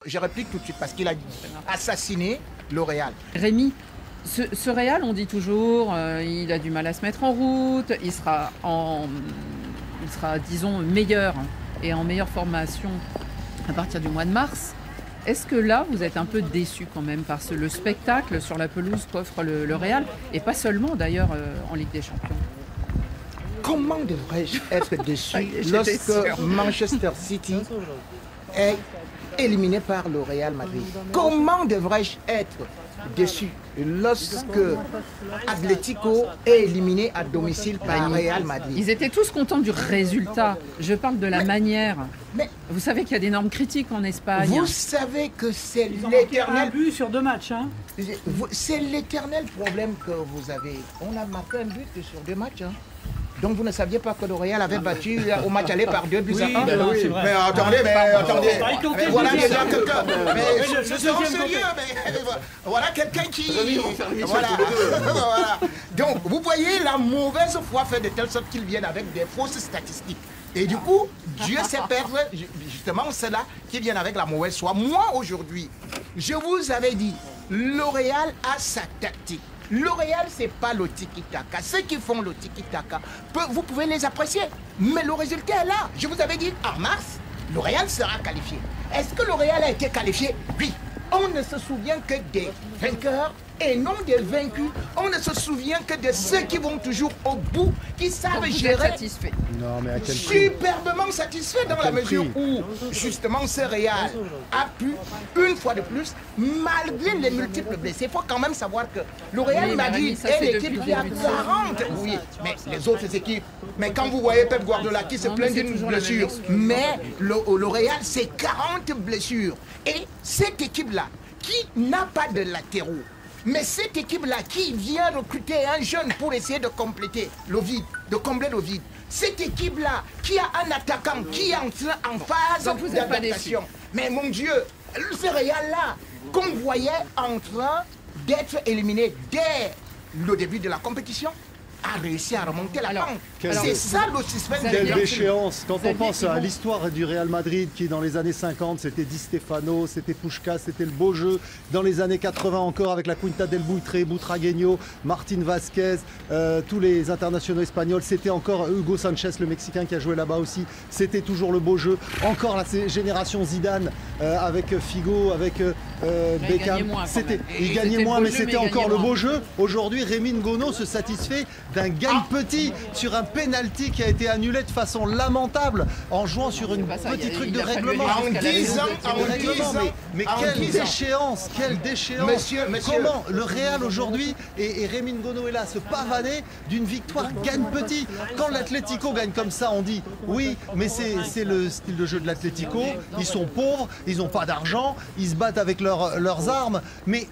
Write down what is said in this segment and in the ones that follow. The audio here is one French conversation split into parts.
Je réplique tout de suite parce qu'il a assassiné le Real. Rémi, ce Real, on dit toujours, il a du mal à se mettre en route, il sera, disons, meilleur et en meilleure formation à partir du mois de mars. Est-ce que là, vous êtes un peu déçu quand même par le spectacle sur la pelouse qu'offre le Real, et pas seulement d'ailleurs en Ligue des Champions? Comment devrais-je être déçu lorsque Manchester City est éliminé par le Real Madrid? Comment devrais-je être déçu lorsque Atlético est éliminé à domicile par Real Madrid? Ils étaient tous contents du résultat. Je parle de la manière. Mais vous savez qu'il y a d'énormes critiques en Espagne. Vous savez que c'est l'éternel... un but sur 2 matchs. Hein. C'est l'éternel problème que vous avez. On a marqué un but sur 2 matchs. Hein. Donc vous ne saviez pas que le Real avait battu au match aller par 2 buts à 1. Mais attendez, voilà déjà quelqu'un. Mais je suis sérieux, mais voilà quelqu'un qui... Voilà. Donc vous voyez, la mauvaise foi fait de telle sorte qu'ils viennent avec des fausses statistiques. Et du coup, Dieu sait perdre justement ceux-là qui viennent avec la mauvaise foi. Moi aujourd'hui, je vous avais dit, le Real a sa tactique. Le Real, ce n'est pas le tiki-taka. Ceux qui font le tiki-taka, vous pouvez les apprécier. Mais le résultat est là. Je vous avais dit, en mars, le Real sera qualifié. Est-ce que le Real a été qualifié? Oui. On ne se souvient que des vainqueurs et non des vaincus. On ne se souvient que de ceux qui vont toujours au bout, qui savent gérer. Satisfait. Non, mais à quel prix? Superbement satisfait dans la mesure où, justement, ce Real a pu, une fois de plus, malgré les multiples blessés, il faut quand même savoir que le Real Madrid est l'équipe qui a 40. Oui, mais les autres équipes. Mais quand vous voyez Pep Guardiola qui se plaint d'une blessure, mais le Real, c'est 40 blessures. Et cette équipe-là, qui n'a pas de latéraux, mais cette équipe-là qui vient recruter un jeune pour essayer de compléter le vide, de combler le vide. Cette équipe-là qui a un attaquant qui est en phase d'adaptation. Mais mon Dieu, ce Real-là, qu'on voyait en train d'être éliminé dès le début de la compétition, a réussi à remonter la pente. C'est ça le suspense. Quelle déchéance. Quand on pense à l'histoire du Real Madrid qui dans les années 50 c'était Di Stefano, c'était Puskás, c'était le beau jeu. Dans les années 80 encore avec la Quinta del Buitre, Butragueño, Martin Vázquez, tous les internationaux espagnols, c'était encore Hugo Sanchez le Mexicain qui a joué là-bas aussi. C'était toujours le beau jeu. Encore la génération Zidane avec Figo, avec Beckham. Il gagnait moins mais c'était encore le beau jeu. Aujourd'hui Rémi Ngono se satisfait d'un gagne petit sur un penalty qui a été annulé de façon lamentable en jouant sur une petite truc de règlement. En 10 ans, mais quelle déchéance, quelle déchéance. Monsieur. Comment le Real aujourd'hui et Rémi Ngono est là, se pavaner d'une victoire gagne petit. Quand l'Atlético gagne comme ça, on dit oui, mais c'est le style de jeu de l'Atlético. Ils sont pauvres, ils n'ont pas d'argent, ils se battent avec leurs armes, mais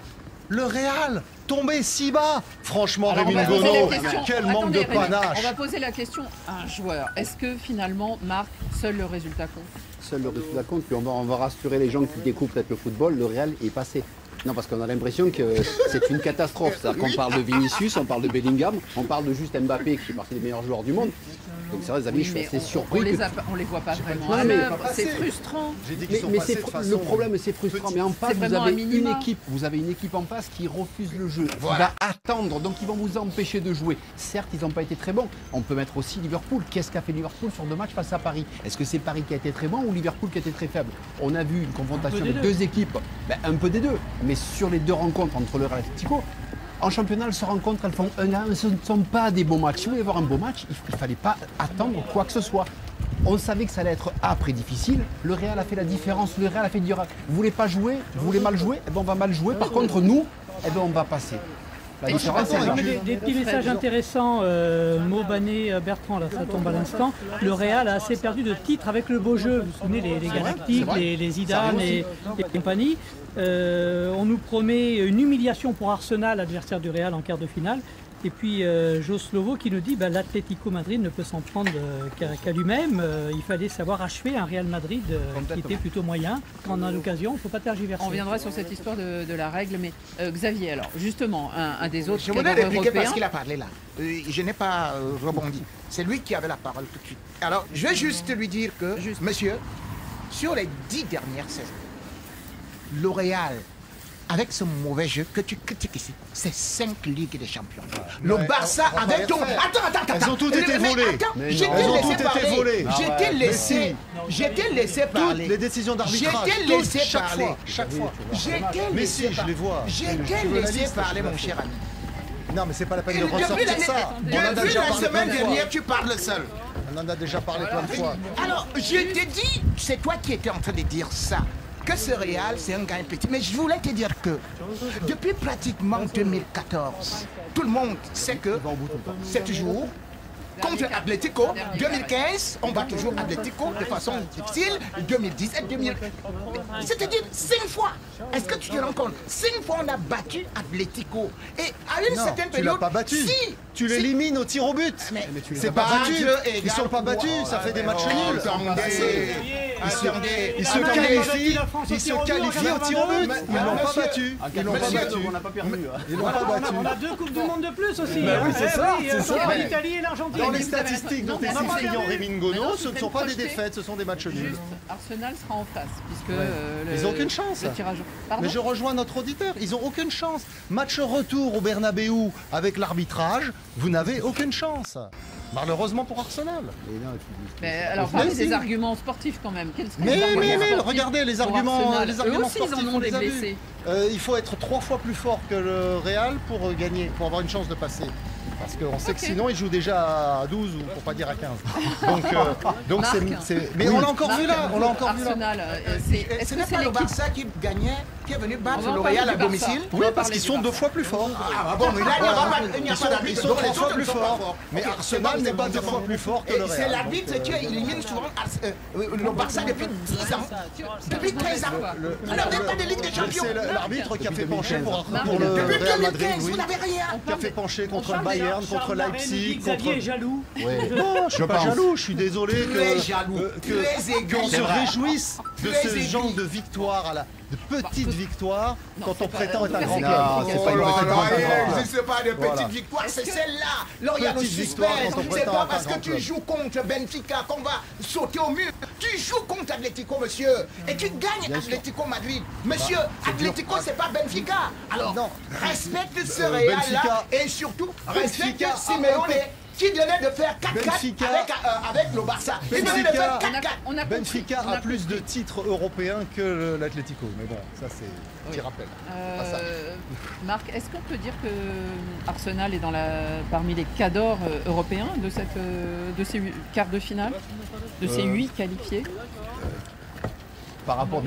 le Real tombé si bas. Franchement, Rémi Ngono, quel manque de panache. On va poser la question à un joueur. Est-ce que finalement, Marc, seul le résultat compte? Seul le résultat compte, puis on va rassurer les gens qui découvrent peut-être le football, le Real est passé. Non, parce qu'on a l'impression que c'est une catastrophe. C'est-à-dire qu'on parle de Vinicius, on parle de Bellingham, on parle de juste Mbappé qui fait partie des meilleurs joueurs du monde. Donc c'est vrai, les amis, je suis assez surpris. On les voit pas vraiment. C'est frustrant. Le problème, c'est frustrant. Mais en face, vous avez une équipe en face qui refuse le jeu, qui va attendre. Donc ils vont vous empêcher de jouer. Certes, ils n'ont pas été très bons. On peut mettre aussi Liverpool. Qu'est-ce qu'a fait Liverpool sur 2 matchs face à Paris? Est-ce que c'est Paris qui a été très bon ou Liverpool qui a été très faible? On a vu une confrontation de 2 équipes, un peu des deux. Mais sur les 2 rencontres entre le Real et l'Atlético, en championnat, elles se rencontrent, elles font 1-1, ce ne sont pas des beaux matchs. Si vous voulez avoir un beau match, il ne fallait pas attendre quoi que ce soit. On savait que ça allait être âpre et difficile. Le Real a fait la différence. Le Real a fait dire, vous voulez pas jouer, vous voulez mal jouer, eh ben on va mal jouer. Par contre, nous, eh ben on va passer. La différence, des petits messages intéressants, Maubané, Bertrand, là, ça tombe à l'instant. Le Real a assez perdu de titres avec le beau jeu. Vous vous souvenez, les Galactiques, les Zidane et compagnie. On nous promet une humiliation pour Arsenal, adversaire du Real en quart de finale. Et puis Joslovo qui nous dit que l'Atlético Madrid ne peut s'en prendre qu'à lui-même. Il fallait savoir achever un Real Madrid qui était plutôt moyen. Quand on a l'occasion, il ne faut pas tergiverser. On reviendra sur cette histoire de la règle. Mais Xavier, alors justement, un des autres je voudrais répliquer parce qu'il a parlé là. Je n'ai pas rebondi. C'est lui qui avait la parole tout de suite. Alors, je vais juste lui dire que, monsieur, sur les 10 dernières saisons, le Real, avec ce mauvais jeu que tu critiques ici, c'est 5 Ligues des Champions. Le Barça avec ton... Attends. Elles ont toutes été volées. J'étais laissé parler. Toutes les décisions d'arbitrage. Chaque fois. Mais si, je les vois. J'étais laissé parler, mon cher ami. Non, mais c'est pas la peine de ressortir ça. Depuis la semaine dernière, tu parles seul. On en a déjà parlé plein de fois. Alors, je t'ai dit, c'est toi qui étais en train de dire ça, que ce Real, c'est un gain petit. Mais je voulais te dire que, depuis pratiquement 2014, tout le monde sait que c'est toujours contre Atlético. 2015, on bat toujours Atlético de façon difficile. 2010 et 2000. C'est-à-dire 5 fois. Est-ce que tu te rends compte? 5 fois on a battu Atlético. Et à une certaine période. Tu l'as pas battu. Si, tu l'élimines au tir au but. C'est pas battu. Ils sont pas battus. Ça fait des matchs nuls. Ils se qualifient au tir au but. Ils l'ont pas battu. On n'a pas perdu. On a 2 Coupes du Monde de plus aussi. Oui, c'est ça. L'Italie et l'Argentine. Dans les statistiques dont est si friand Rémi Ngono, ce ne sont pas des défaites, ce sont des matchs nuls. Arsenal sera en face, puisque ils n'ont aucune chance. Mais je rejoins notre auditeur, ils n'ont aucune chance. Match retour au Bernabéu avec l'arbitrage, vous n'avez aucune chance. Malheureusement pour Arsenal. Mais alors, parlez des arguments sportifs quand même. Mais regardez les arguments sportifs, ils en ont des blessés. Il faut être 3 fois plus fort que le Real pour gagner, pour avoir une chance de passer. Parce qu'on sait que sinon il joue déjà à 12 ou pour pas dire à 15. Donc c'est. Mais on l'a encore vu là. Arsenal, ce n'est pas le Barça qui gagnait, qui est venu battre le Real à domicile. Oui, parce qu'ils sont 2 fois plus forts. Ah bon, mais là il n'y a pas d'arbitre. Ils sont 3 fois plus forts. Mais Arsenal n'est pas 2 fois plus fort que le Real. C'est l'arbitre qui élimine souvent le Barça depuis 10 ans. Depuis 13 ans. On n'avait pas de Ligue des Champions. C'est l'arbitre qui a fait pencher pour le Real Madrid. Vous n'avez rien. Qui a fait pencher contre le Bayern, contre Leipzig, Xavier est jaloux. Non, je suis pas jaloux, je suis désolé qu'on se réjouisse de ce genre de victoire, de petites victoires, quand on prétend être un grand club. Il n'existe pas de petites victoires, c'est celle-là. Là, il y a le suspense. C'est pas parce que tu joues contre Benfica qu'on va sauter au mur. Tu joues contre Atlético, monsieur, et tu gagnes Atlético Madrid. Monsieur, Atlético, c'est pas Benfica. Alors, respecte ce Real-là et surtout, respecte Simeone qui venait de faire 4-4 avec le Barça. Il venait de faire 4-4. Benfica a plus de titres européens que l'Atlético. Mais bon, ça c'est un petit rappel. Marc, est-ce qu'on peut dire que Arsenal est parmi les cadors européens de ces quarts de finale, de ces 8 qualifiés? Par rapport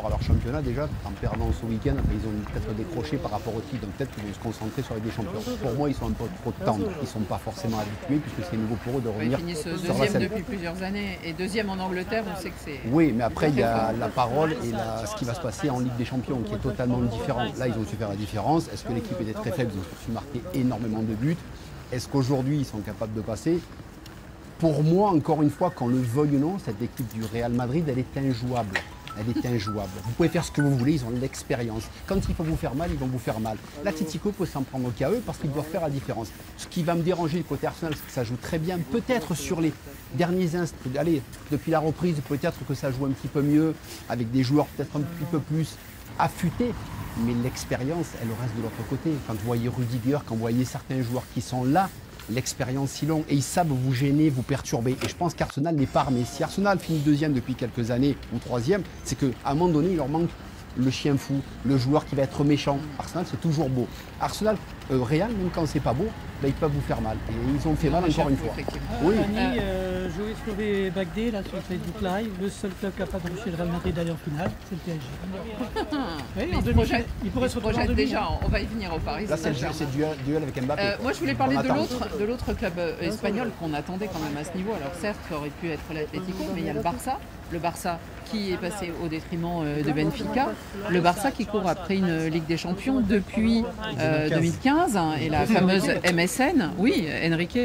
à leur championnat déjà, en perdant ce week-end, ils ont peut-être décroché par rapport au titre, donc peut-être qu'ils vont se concentrer sur les champions. Pour moi, ils sont un peu trop tendres, ils ne sont pas forcément habitués puisque c'est nouveau pour eux de revenir ils finissent sur la scène. deuxième depuis plusieurs années et deuxième en Angleterre, on sait que c'est... Oui, mais après il y a la parole et ce qui va se passer en Ligue des Champions qui est totalement différent. Là, ils ont su faire la différence. Est-ce que l'équipe était très faible? Ils ont su marquer énormément de buts. Est-ce qu'aujourd'hui, ils sont capables de passer? Pour moi, encore une fois, qu'on le veuille ou non, cette équipe du Real Madrid, elle est injouable. Elle est injouable. Vous pouvez faire ce que vous voulez, ils ont de l'expérience. Quand il faut vous faire mal, ils vont vous faire mal. L'Atlético peut s'en prendre qu'à eux parce qu'ils doivent faire la différence. Ce qui va me déranger du côté Arsenal, c'est que ça joue très bien. Peut-être sur les derniers instants, allez, depuis la reprise, peut-être que ça joue un petit peu mieux, avec des joueurs peut-être un petit peu plus affûtés. Mais l'expérience, elle reste de l'autre côté. Quand vous voyez Rudiger, quand vous voyez certains joueurs qui sont là, l'expérience si longue et ils savent vous gêner, vous perturber. Et je pense qu'Arsenal n'est pas armé. Si Arsenal finit deuxième depuis quelques années ou troisième, c'est qu'à un moment donné, il leur manque le chien fou, le joueur qui va être méchant. Arsenal, c'est toujours beau. Arsenal, Real, même quand c'est pas beau, ben, ils peuvent vous faire mal. Et ils ont fait mal encore une fois. Oui. Annie, jouer sur les Bagdé, là, sur Facebook Live, le seul club capable d'empêcher le Real Madrid d'aller en finale, c'est le PSG. Oui, il pourrait se retrouver déjà, on va y venir au Paris. Là, c'est le duel avec Mbappé. Moi, je voulais parler de l'autre club espagnol qu'on attendait quand même à ce niveau. Alors certes, ça aurait pu être l'Atlético, mais il y a le Barça. Le Barça qui est passé au détriment de Benfica. Le Barça qui court après une Ligue des Champions depuis 2015 et la fameuse MSN. Oui, Enrique.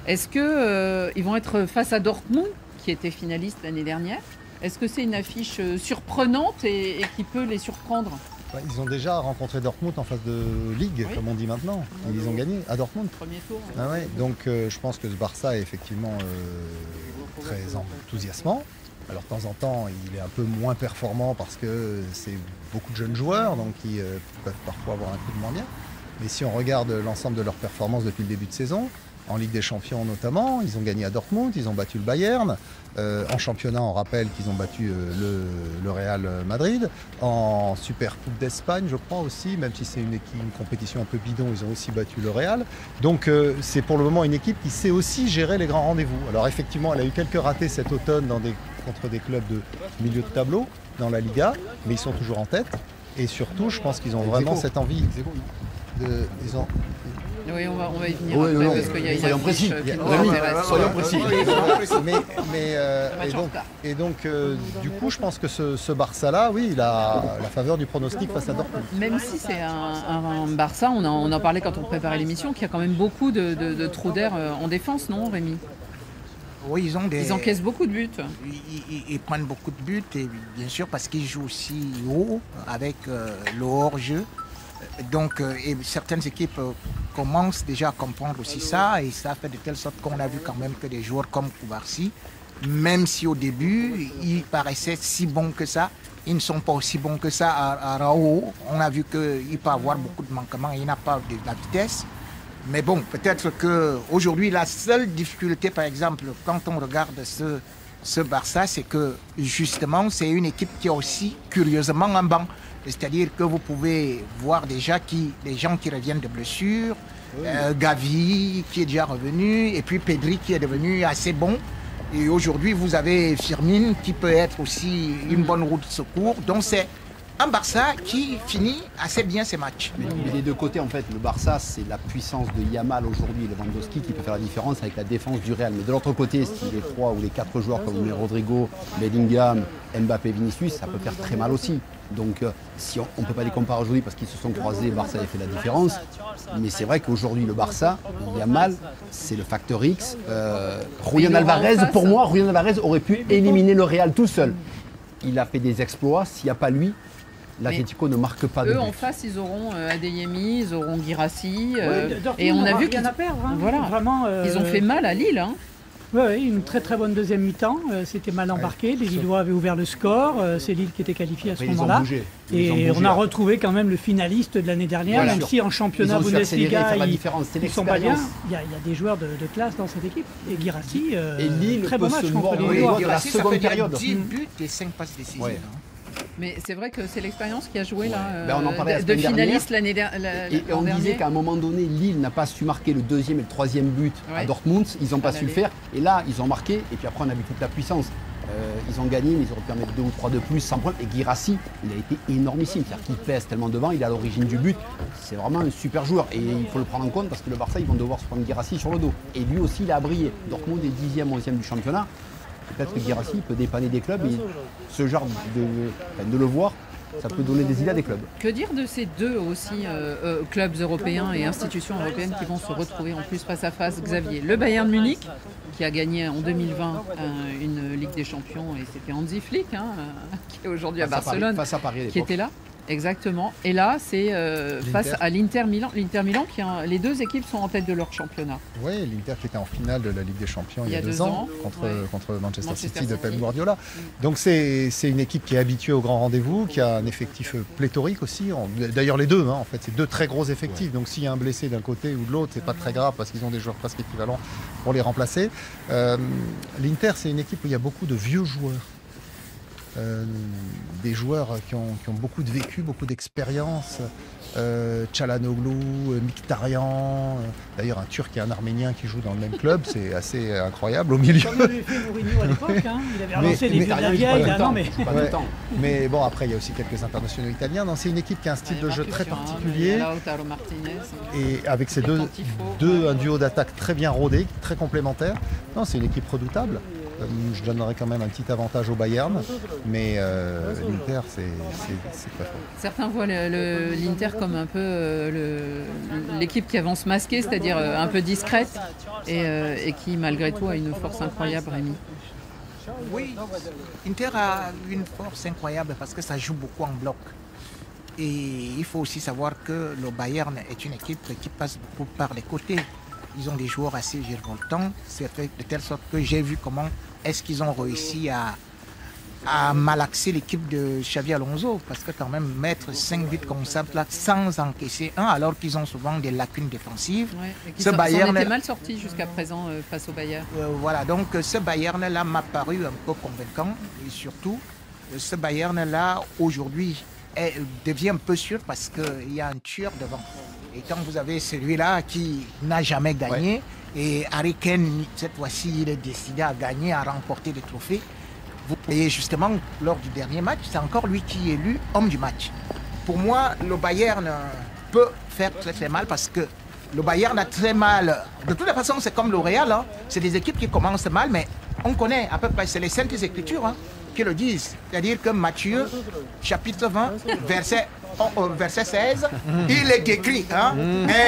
Est-ce qu'ils vont être face à Dortmund, qui était finaliste l'année dernière? Est-ce que c'est une affiche surprenante et qui peut les surprendre? Ils ont déjà rencontré Dortmund en phase de Ligue, comme on dit maintenant. Ils ont gagné à Dortmund. Premier tour. Ah ouais, donc je pense que ce Barça est effectivement très enthousiasmant. Alors de temps en temps, il est un peu moins performant parce que c'est beaucoup de jeunes joueurs, donc qui peuvent parfois avoir un coup de moins bien. Mais si on regarde l'ensemble de leurs performances depuis le début de saison, en Ligue des Champions notamment, ils ont gagné à Dortmund, ils ont battu le Bayern. En championnat, on rappelle qu'ils ont battu le Real Madrid. En Super Coupe d'Espagne, je crois aussi, même si c'est une compétition un peu bidon, ils ont aussi battu le Real. Donc c'est pour le moment une équipe qui sait aussi gérer les grands rendez-vous. Alors effectivement, elle a eu quelques ratés cet automne contre des clubs de milieu de tableau dans la Liga, mais ils sont toujours en tête. Et surtout, je pense qu'ils ont vraiment cette envie. Oui, on va y venir après, parce qu'il y a une affiche qui nous intéresse. Soyons précis. Et donc, du coup, je pense que ce Barça-là, oui, il a la faveur du pronostic face à Dortmund. Même si c'est un Barça, on en parlait quand on préparait l'émission, qu'il y a quand même beaucoup de trous d'air en défense, non, Rémi? Oui, ils encaissent beaucoup de buts. Ils prennent beaucoup de buts, et bien sûr parce qu'ils jouent aussi haut avec le hors-jeu. Donc, et certaines équipes commencent déjà à comprendre aussi ça, et ça fait de telle sorte qu'on a vu quand même que des joueurs comme Koubarsi, même si au début, ils paraissaient si bons que ça, ils ne sont pas aussi bons que ça à Raoult. On a vu qu'il peut avoir beaucoup de manquements, il n'a pas de la vitesse. Mais bon, peut-être qu'aujourd'hui, la seule difficulté, par exemple, quand on regarde ce Barça, c'est que justement, c'est une équipe qui a aussi, curieusement, un banc. C'est-à-dire que vous pouvez voir déjà des gens qui reviennent de blessures, Gavi qui est déjà revenu, et puis Pedri qui est devenu assez bon. Et aujourd'hui, vous avez Firmine qui peut être aussi une bonne roue de secours. Donc c'est un Barça qui finit assez bien ses matchs. Mais des deux côtés, en fait, le Barça, c'est la puissance de Yamal aujourd'hui et Lewandowski qui peut faire la différence avec la défense du Real. Mais de l'autre côté, si les 3 ou les 4 joueurs comme Rodrigo, Bellingham, Mbappé, Vinicius, ça peut faire très mal aussi. Donc si on ne peut pas les comparer aujourd'hui parce qu'ils se sont croisés, Barça a fait la différence. Mais c'est vrai qu'aujourd'hui, le Barça, Yamal, c'est le facteur X. Julián Alvarez, pour moi, Julián Alvarez aurait pu éliminer le Real tout seul. Il a fait des exploits. S'il n'y a pas lui, l'Atlético ne marque pas de but. Eux, en face, ils auront Adeyemi, ils auront Guirassy. Et on a vu qu'il y en a perdre. Hein. Voilà. Vraiment, ils ont fait mal à Lille. Hein. Oui, une très très bonne deuxième mi-temps. C'était mal embarqué. Les Lillois avaient ouvert le score. C'est Lille qui était qualifié à ce moment-là. Et on a retrouvé quand même le finaliste de l'année dernière, même si en championnat Bundesliga, ils sont pas bien. Il y a des joueurs de classe dans cette équipe. Et Guirassy, très bon match contre les Lillois. Guirassy, ça fait 10 buts et 5 passes décisives. Mais c'est vrai que c'est l'expérience qui a joué là, on en parlait de finaliste l'année dernière. Et on disait qu'à un moment donné, Lille n'a pas su marquer le deuxième et le troisième but à Dortmund. Ils n'ont pas su le faire. Et là, ils ont marqué. Et puis après, on a vu toute la puissance. Ils ont gagné, mais ils auraient pu en mettre 2 ou 3 de plus sans problème. Et Guirassy, il a été énormissime. C'est-à-dire qu'il pèse tellement devant, il est à l'origine du but. C'est vraiment un super joueur. Et il faut le prendre en compte parce que le Barça, ils vont devoir se prendre Guirassy sur le dos. Et lui aussi, il a brillé. Dortmund est 10e, 11e du championnat. Peut-être que Guirassy peut dépanner des clubs et ce genre de le voir, ça peut donner des idées à des clubs. Que dire de ces deux aussi clubs européens et institutions européennes qui vont se retrouver en plus face à face, Xavier? Le Bayern Munich, qui a gagné en 2020 une Ligue des Champions, et c'était Hansi Flick, qui est aujourd'hui à Barcelone, face à Paris, qui était là. Exactement. Et là, c'est face à l'Inter Milan. L'Inter Milan, les deux équipes sont en tête de leur championnat. Oui, l'Inter qui était en finale de la Ligue des Champions il y a 2 ans contre Manchester City de Pep Guardiola. Donc c'est une équipe qui est habituée aux grands rendez-vous, qui a un effectif pléthorique aussi. D'ailleurs les deux, en fait, c'est 2 très gros effectifs. Donc s'il y a un blessé d'un côté ou de l'autre, c'est pas très grave parce qu'ils ont des joueurs presque équivalents pour les remplacer. L'Inter, c'est une équipe où il y a beaucoup de vieux joueurs. Des joueurs qui ont beaucoup de vécu, beaucoup d'expérience. Çalhanoğlu, Mkhitaryan, d'ailleurs un Turc et un Arménien qui jouent dans le même club, c'est assez incroyable au milieu. Comme avait fait Mourinho à l'époque, il avait relancé les vieux de la vieille. Mais bon, après il y a aussi quelques internationaux italiens. C'est une équipe qui a un style de jeu très particulier. Et avec ces un duo d'attaque très bien rodé, très complémentaire. Non, c'est une équipe redoutable. Je donnerais quand même un petit avantage au Bayern, mais l'Inter, c'est très fort. Certains voient l'Inter comme un peu l'équipe qui avance masquée, c'est-à-dire un peu discrète, et qui malgré tout a une force incroyable, Rémi. Oui, l'Inter a une force incroyable parce que ça joue beaucoup en bloc. Et il faut aussi savoir que le Bayern est une équipe qui passe beaucoup par les côtés. Ils ont des joueurs assez virevoltants, c'est fait de telle sorte que j'ai vu comment est-ce qu'ils ont réussi à a malaxé l'équipe de Xavi Alonso, parce que quand même mettre 5 buts comme ça là, sans encaisser un, alors qu'ils ont souvent des lacunes défensives. Ouais, et qui s'en étaient mal sortis jusqu'à présent face au Bayern. Voilà, donc ce Bayern-là m'a paru un peu convaincant, et surtout, ce Bayern-là, aujourd'hui, devient un peu sûr parce qu'il y a un tueur devant. Et quand vous avez celui-là qui n'a jamais gagné, et Harry Kane, cette fois-ci, il est décidé à gagner, à remporter le trophée. Et justement, lors du dernier match, c'est encore lui qui est élu homme du match. Pour moi, le Bayern peut faire très très mal parce que le Bayern a très mal. De toute façon, c'est comme le Real, hein. C'est des équipes qui commencent mal, mais on connaît à peu près, c'est les Saintes Écritures hein, qui le disent. C'est-à-dire que Matthieu, chapitre 20, verset 16, il est écrit, hein,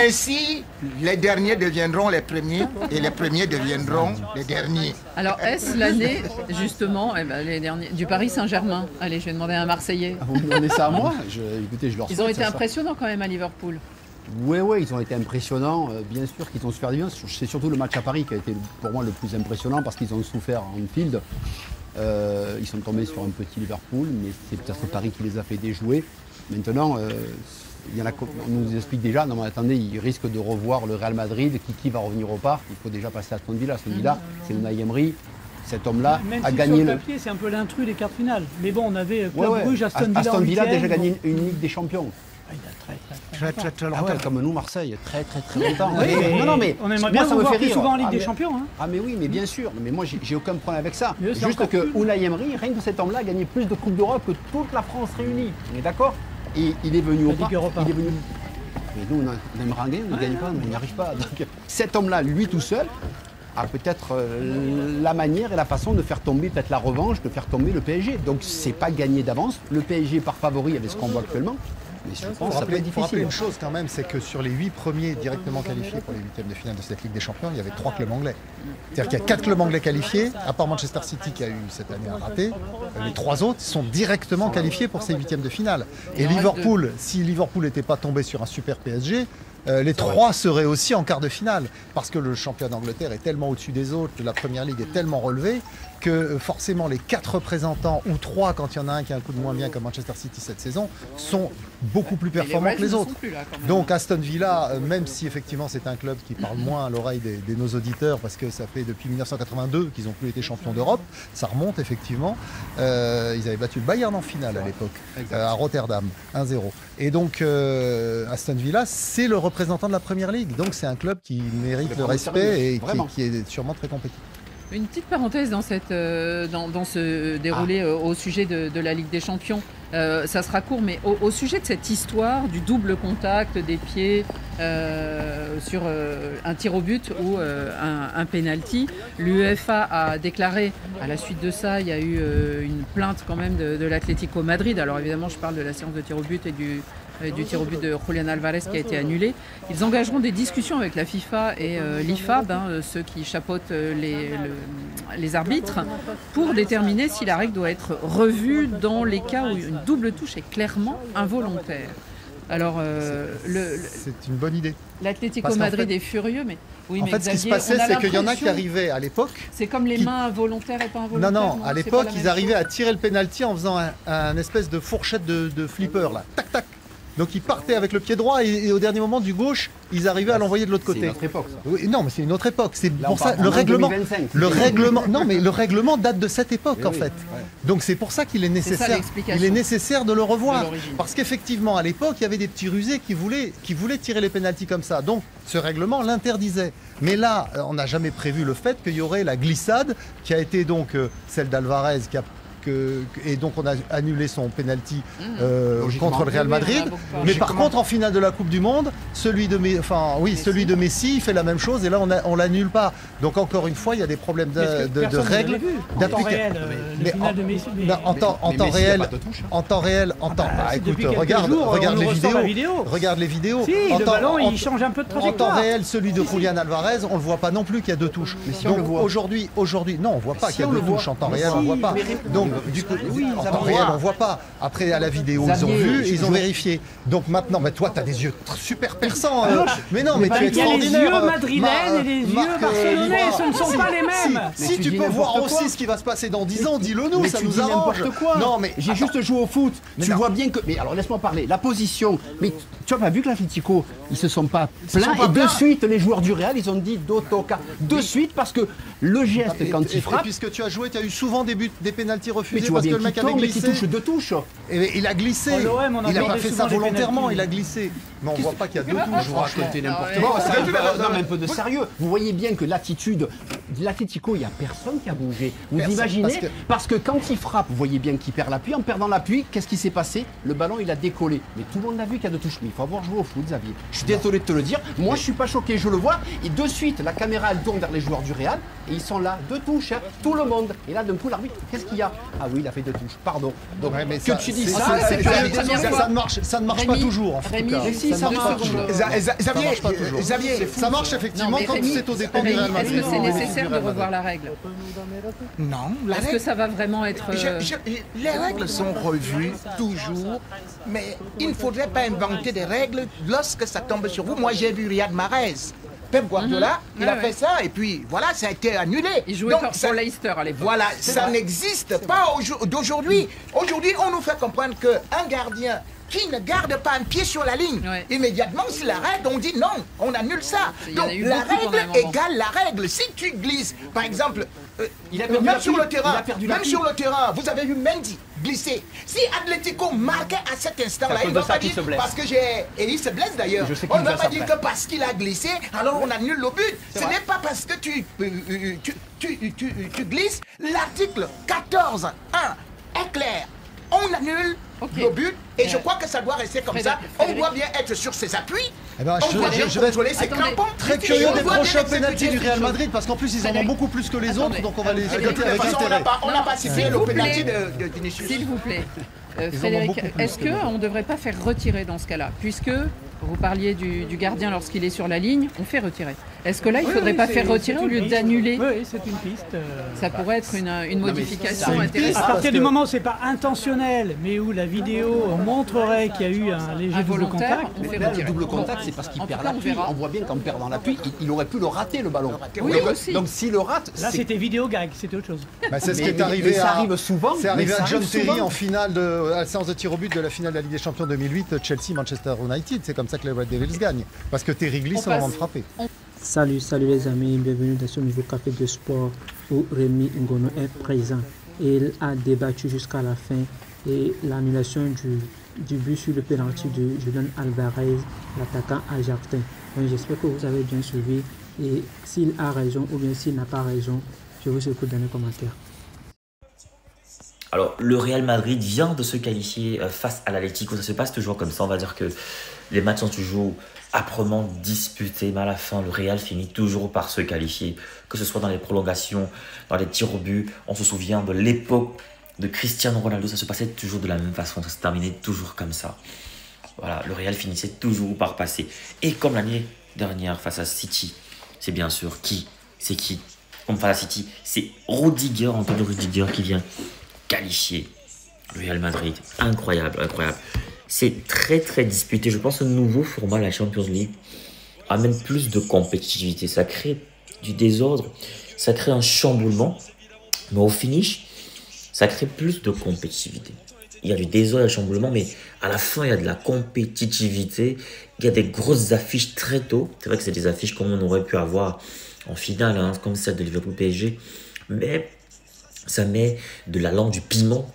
ainsi les derniers deviendront les premiers et les premiers deviendront les derniers. Alors est-ce l'année justement les derniers, du Paris Saint-Germain? Allez, je vais demander à un Marseillais. Vous me demandez ça à moi? Écoutez, je leur Ils ont été impressionnants quand même à Liverpool. Oui, ils ont été impressionnants. Bien sûr qu'ils ont souffert du bien. C'est surtout le match à Paris qui a été pour moi le plus impressionnant parce qu'ils ont souffert en Anfield. Ils sont tombés sur un petit Liverpool, mais c'est peut-être Paris qui les a fait déjouer. Maintenant, on nous explique déjà, non mais attendez, ils risquent de revoir le Real Madrid, qui va revenir au parc. Il faut déjà passer à Aston Villa. Aston Villa, c'est Unai Emery. Cet homme-là a gagné le papier, c'est un peu l'intrus des quarts finales. Mais bon, on avait Club Brugge, Aston Villa. Aston Villa a déjà gagné une Ligue des Champions. Très longtemps. Comme nous, Marseille, très longtemps. Mais on aimerait bien vous voir plus souvent en Ligue des Champions. Hein. Ah mais oui, mais bien sûr. Mais moi, j'ai aucun problème avec ça. Juste que Unai Emery, rien que cet homme-là, a gagné plus de Coupes d'Europe que toute la France réunie. On est d'accord? Et il est venu au parc. Il est venu. Mais nous, on aimerait gagner, on ne gagne pas, on n'y arrive pas. Donc, cet homme-là, lui tout seul, a peut-être la manière et la façon de faire tomber peut-être la revanche, de faire tomber le PSG. Donc c'est pas gagné d'avance. Le PSG par favori avec ce qu'on voit actuellement. Mais je pense que ça peut être difficile. Il faut rappeler une chose quand même, c'est que sur les 8 premiers directement qualifiés pour les huitièmes de finale de cette Ligue des Champions, il y avait 3 clubs anglais. C'est-à-dire qu'il y a 4 clubs anglais qualifiés, à part Manchester City qui a eu cette année un raté. Les 3 autres sont directement qualifiés pour ces huitièmes de finale. Et Liverpool, si Liverpool n'était pas tombé sur un super PSG, les 3 seraient aussi en quart de finale. Parce que le championnat d'Angleterre est tellement au-dessus des autres, la première ligue est tellement relevée, que forcément les 4 représentants, ou 3 quand il y en a un qui a un coup de moins bien comme Manchester City cette saison, sont beaucoup plus performants que les autres. Donc Aston Villa, même si effectivement c'est un club qui parle moins à l'oreille de nos auditeurs, parce que ça fait depuis 1982 qu'ils n'ont plus été champions d'Europe, ça remonte effectivement. Ils avaient battu le Bayern en finale à l'époque, à Rotterdam, 1-0. Et donc Aston Villa, c'est le représentant de la Première Ligue. Donc c'est un club qui mérite le respect et qui est sûrement très compétitif. Une petite parenthèse dans ce déroulé au sujet de la Ligue des Champions. Ça sera court, mais au sujet de cette histoire du double contact des pieds sur un tir au but ou un penalty, l'UEFA a déclaré, à la suite de ça, il y a eu une plainte quand même de l'Atlético Madrid. Alors évidemment, je parle de la séance de tir au but et du tir au but de Julián Álvarez qui a été annulé. Ils engageront des discussions avec la FIFA et l'IFAB, ceux qui chapeautent les arbitres, pour déterminer si la règle doit être revue dans les cas où une double touche est clairement involontaire. Alors, c'est une bonne idée. L'Atlético Madrid est furieux, mais oui, en fait, ce qui se passait, c'est qu'il y en a qui arrivaient à l'époque. C'est comme les mains involontaires et pas involontaires. Non, à l'époque, ils arrivaient à tirer le penalty en faisant un espèce de fourchette de flipper là, tac tac. Donc ils partaient avec le pied droit et au dernier moment du gauche, ils arrivaient à l'envoyer de l'autre côté. C'est une autre époque, ça. Oui, non, mais c'est une autre époque. C'est pour ça le règlement. Non, mais le règlement date de cette époque en fait. Ouais. Donc c'est pour ça qu'il est nécessaire. Il est nécessaire de le revoir parce qu'effectivement à l'époque il y avait des petits rusés qui voulaient tirer les pénaltys comme ça. Donc ce règlement l'interdisait. Mais là, on n'a jamais prévu le fait qu'il y aurait la glissade qui a été donc celle d'Alvarez qui a et donc on a annulé son penalty contre le Real Madrid. Mais par contre en finale de la Coupe du Monde, celui de Messi il fait la même chose et là on l'annule pas. Donc encore une fois il y a des problèmes de règles d'application. Mais en temps réel, écoute, regarde les vidéos. Si, le ballon il change un peu de trajectoire. En temps réel, celui de Julián Álvarez, on le voit pas non plus qu'il y a 2 touches. Mais si on le voit. Aujourd'hui, non, on voit pas qu'il y a 2 touches en temps réel, on voit pas. Donc du coup, en temps réel, on voit pas. Après, à la vidéo, ils ont vu, ils ont vérifié. Donc maintenant, toi, tu as des yeux super perçants. Mais non, mais tu es extraordinaire. Il y a les yeux madrilènes et les yeux barcelonais, ce ne sont pas les mêmes. Si tu peux voir aussi ce qui va se passer dans 10 ans, dis-le nous, ça nous arrange. Non, mais j'ai juste joué au foot. Tu vois bien que... Mais alors, laisse-moi parler. La position... Mais tu as pas vu que l'Atlético, ils se sont pas plaints. Et de suite, les joueurs du Real, ils ont dit Dotoka. De suite, parce que le geste, quand il frappe... Puisque tu as joué, tu as eu souvent des pénaltys refusés. Mais tu vois bien qu'il tombe et qu'il touche deux touches. Et il a glissé. Il n'a pas fait ça volontairement, il a glissé. Mais on voit pas qu'il y a deux touches. Je vous racontais n'importe quoi. Non, mais un peu de sérieux. Vous voyez bien que l'attitude de l'Atlético, il n'y a personne qui a bougé. Vous imaginez? Parce que quand il frappe, vous voyez bien qu'il perd l'appui. En perdant l'appui, qu'est-ce qui s'est passé? Le ballon, il a décollé. Mais tout le monde l'a vu qu'il y a deux touches. Mais il faut avoir joué au foot, Xavier. Je suis désolé de te le dire. Moi, je suis pas choqué, je le vois. Et de suite, la caméra, elle tourne vers les joueurs du Real. Et ils sont là, deux touches, hein, tout le monde. Et là, d'un coup, l'arbitre, qu'est-ce qu'il y a? Ah oui, il a fait deux touches, pardon. Donc, mais que tu dis ça, ça ne marche pas toujours, en fait. Si, ça marche. Xavier, ça marche effectivement quand c'est au dépend du Real Madrid. Est-ce que c'est nécessaire de revoir la règle? Non. Est-ce que ça va vraiment être... Les règles sont revues toujours, mais il ne faudrait pas inventer des règles lorsque ça tombe sur vous. Moi, j'ai vu Riyad Mahrez. Pep Guardiola, il a fait ça et puis voilà, ça a été annulé. Il jouait pour Leicester à l'époque. Voilà, ça n'existe pas d'aujourd'hui. Aujourd'hui, on nous fait comprendre qu'un gardien qui ne garde pas un pied sur la ligne, immédiatement, s'il arrête, on dit non, on annule ça. Donc la règle égale la règle. Si tu glisses, par exemple, même sur le terrain, vous avez vu Mendy glisser. Si Atlético marquait à cet instant-là, il ne va pas dire parce que et il se blesse d'ailleurs. On ne va pas dire que parce qu'il a glissé, alors on annule le but. Ce n'est pas parce que tu glisses. L'article 14.1 est clair. On annule le but et je crois que ça doit rester comme ça. On doit bien être sur ses appuis. Je vais contrôler ses crampons. Très curieux des prochains pénaltys du Real Madrid parce qu'en plus ils en ont beaucoup plus que les autres, donc on va les écouter avec intérêt. On n'a pas cité le pénalty de Vinicius. S'il vous plaît, Frédéric, est-ce qu'on ne devrait pas faire retirer dans ce cas-là? Puisque vous parliez du gardien lorsqu'il est sur la ligne, on fait retirer. Est-ce que là, il ne faudrait pas faire retirer au lieu d'annuler? Oui, c'est une piste. Ça pourrait être une modification intéressante. À partir du moment où ce n'est pas intentionnel, mais où la vidéo montrerait qu'il y a eu un léger double contact. On fait retirer. Le double contact, c'est parce qu'il perd l'appui. On voit bien qu'en perdant l'appui, il aurait pu le rater, le ballon. Donc s'il le rate... Là, c'était vidéo gag, c'était autre chose. C'est ce qui est arrivé ça arrive souvent. C'est arrivé à John Terry en finale, à la séance de tir au but de la finale de la Ligue des Champions 2008, Chelsea-Manchester United. C'est comme ça que les Red Devils gagnent. Parce que Terry glisse au moment de frapper. Salut les amis, bienvenue dans ce nouveau café de sport où Rémi Ngono est présent. Il a débattu jusqu'à la fin et l'annulation du but sur le pénalty de Julian Alvarez, l'attaquant argentin. Donc j'espère que vous avez bien suivi et s'il a raison ou bien s'il n'a pas raison, je vous écoute dans les commentaires. Alors, le Real Madrid vient de se qualifier face à l'Atlético. Ça se passe toujours comme ça. On va dire que les matchs sont toujours âprement disputés, mais à la fin, le Real finit toujours par se qualifier. Que ce soit dans les prolongations, dans les tirs au but. On se souvient de l'époque de Cristiano Ronaldo. Ça se passait toujours de la même façon. Ça se terminait toujours comme ça. Voilà, le Real finissait toujours par passer. Et comme l'année dernière face à City, c'est bien sûr qui? C'est qui? Comme face à City, c'est Rudiger, Antonio Rudiger qui vient qualifié le Real Madrid. Incroyable, incroyable. C'est très très disputé. Je pense que ce nouveau format, la Champions League, amène plus de compétitivité. Ça crée du désordre, ça crée un chamboulement, mais au finish, ça crée plus de compétitivité. Il y a du désordre et du chamboulement, mais à la fin, il y a de la compétitivité. Il y a des grosses affiches très tôt. C'est vrai que c'est des affiches comme on aurait pu avoir en finale, hein, comme celle de Liverpool PSG, mais ça met de la langue, du piment.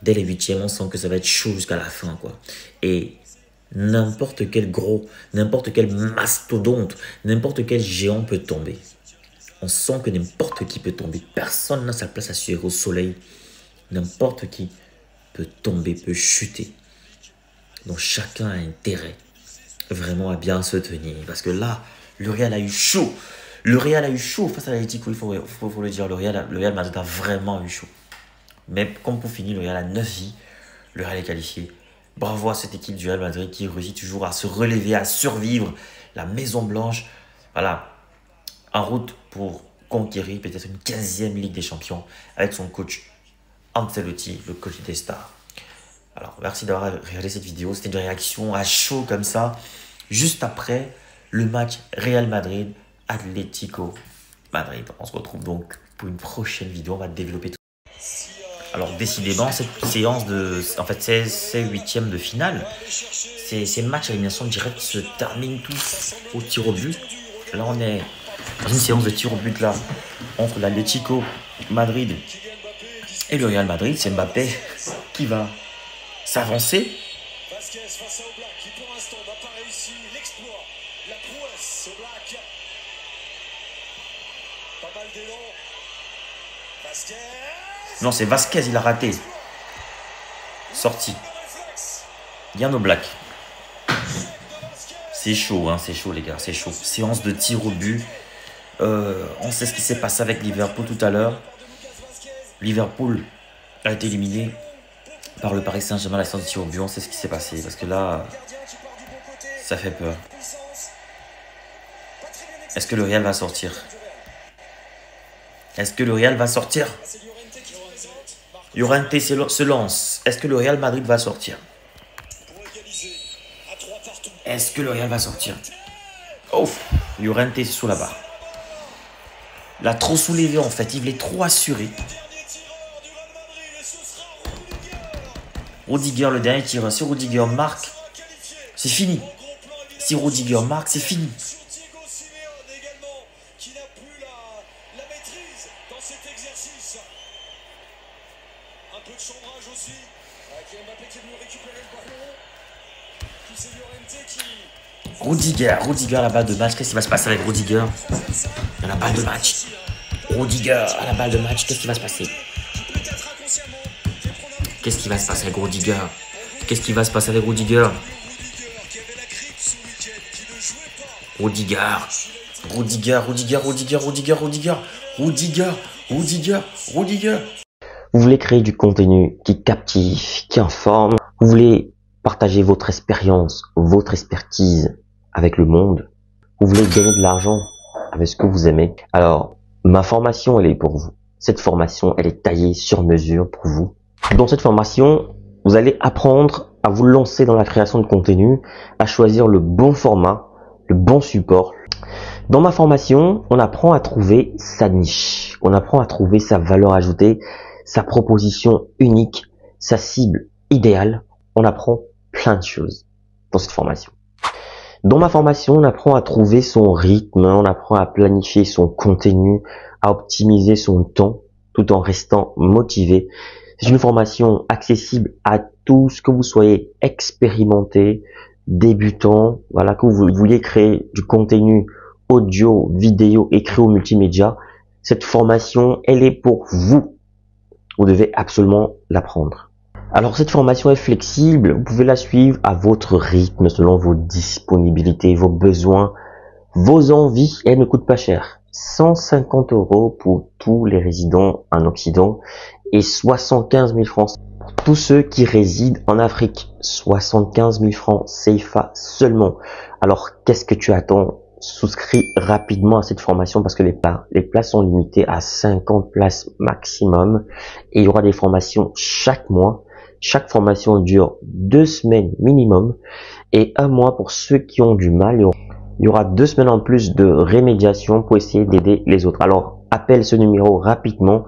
Dès les huitièmes, on sent que ça va être chaud jusqu'à la fin, quoi. Et n'importe quel gros, n'importe quel mastodonte, n'importe quel géant peut tomber. On sent que n'importe qui peut tomber. Personne n'a sa place assurée au soleil. N'importe qui peut tomber, peut chuter. Donc chacun a intérêt vraiment à bien se tenir. Parce que là, le Real a eu chaud. Le Real a eu chaud face à l'Atlético, il faut le dire. Le Real Madrid a vraiment eu chaud. Mais comme pour finir, le Real a 9 vies. Le Real est qualifié. Bravo à cette équipe du Real Madrid qui réussit toujours à se relever, à survivre. La Maison Blanche, voilà, en route pour conquérir peut-être une 15e Ligue des Champions avec son coach Ancelotti, le coach des stars. Alors, merci d'avoir regardé cette vidéo. C'était une réaction à chaud comme ça, juste après le match Real Madrid-Atlético Madrid. On se retrouve donc pour une prochaine vidéo. On va développer tout. Alors, décidément, cette séance en fait, ces huitièmes de finale, ces matchs à élimination directe se terminent tous au tir au but. Là, on est dans une séance de tir au but là, entre l'Atlético Madrid et le Real Madrid. C'est Mbappé qui va s'avancer. Non, c'est Vasquez, il a raté. Sorti. Yann Oblak. C'est chaud, hein, c'est chaud les gars, c'est chaud. Séance de tir au but. On sait ce qui s'est passé avec Liverpool tout à l'heure. Liverpool a été éliminé par le Paris Saint-Germain à la séance de tir au but. On sait ce qui s'est passé parce que là, ça fait peur. Est-ce que le Real va sortir? Est-ce que le Real va sortir? Llorente se lance. Est-ce que le Real Madrid va sortir? Est-ce que le Real va sortir? Oh, Llorente est sous la barre. L'a trop soulevé en fait. Il voulait trop assurer. Rudiger, le dernier tireur. Si Rudiger marque, c'est fini. Si Rudiger marque, c'est fini. Rudiger à la balle de match. Qu'est-ce qui va se passer avec Rudiger à la balle de match? Rudiger à la balle de match. Qu'est-ce qui va se passer? Qu'est-ce qui va se passer avec Rudiger? Qu'est-ce qui va se passer avec Rudiger? Rudiger. Vous voulez créer du contenu qui captive, qui informe. Vous voulez partager votre expérience, votre expertise avec le monde. Vous voulez gagner de l'argent avec ce que vous aimez. Alors, ma formation, elle est pour vous. Cette formation, elle est taillée sur mesure pour vous. Dans cette formation, vous allez apprendre à vous lancer dans la création de contenu, à choisir le bon format, le bon support. Dans ma formation, on apprend à trouver sa niche. On apprend à trouver sa valeur ajoutée, sa proposition unique, sa cible idéale. On apprend plein de choses dans cette formation. Dans ma formation, on apprend à trouver son rythme, on apprend à planifier son contenu, à optimiser son temps tout en restant motivé. C'est une formation accessible à tous, que vous soyez expérimenté, débutant, voilà, que vous vouliez créer du contenu audio, vidéo, écrit ou multimédia. Cette formation, elle est pour vous. Vous devez absolument l'apprendre. Alors cette formation est flexible, vous pouvez la suivre à votre rythme, selon vos disponibilités, vos besoins, vos envies. Elle ne coûte pas cher. 150 € pour tous les résidents en Occident et 75 000 francs pour tous ceux qui résident en Afrique. 75 000 francs CFA seulement. Alors qu'est-ce que tu attends? Souscris rapidement à cette formation parce que les places sont limitées à 50 places maximum et il y aura des formations chaque mois. Chaque formation dure 2 semaines minimum et 1 mois pour ceux qui ont du mal. Il y aura 2 semaines en plus de rémédiation pour essayer d'aider les autres. Alors, appelle ce numéro rapidement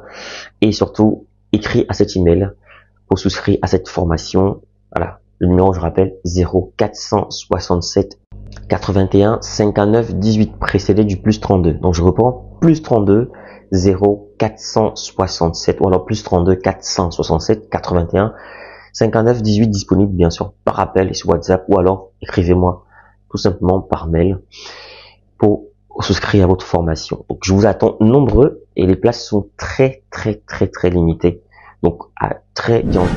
et surtout, écris à cet email pour souscrire à cette formation. Voilà, le numéro, je rappelle, 0467 81 59 18 précédé du plus 32. Donc, je reprends, plus 32 0467 ou alors plus 32 467 81 59 18 disponible bien sûr par appel et sur WhatsApp ou alors écrivez-moi tout simplement par mail pour souscrire à votre formation. Donc je vous attends nombreux et les places sont très limitées. Donc à très bientôt.